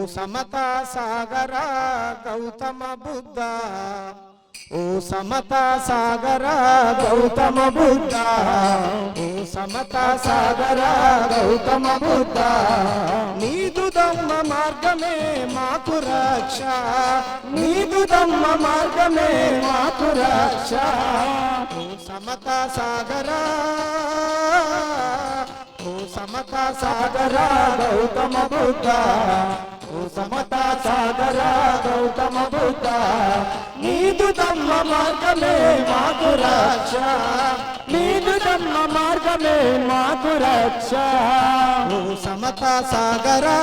సమతా సాగరా గౌతమ బుద్ధ, ఓ సమతా సాగరా గౌతమ బుద్ధ, ఓ సమతా సాగరా గౌతమ బుద్ధ, నీదు ధమ్మ మార్గమే మాకు రక్ష, నీదు ధమ్మ మార్గమే మాకు రక్ష, ఓ సమతా సాగరా, ఓ సమతా సాగరా గౌతమ బుద్ధ, ఓ సమతా సాగరా గౌతమ బుద్ధ, నీదు ధమ్మ మార్గమే మాకు రక్ష, నీదు ధమ్మ మార్గమే మాకు రక్ష, ఓ సమతా సాగరా.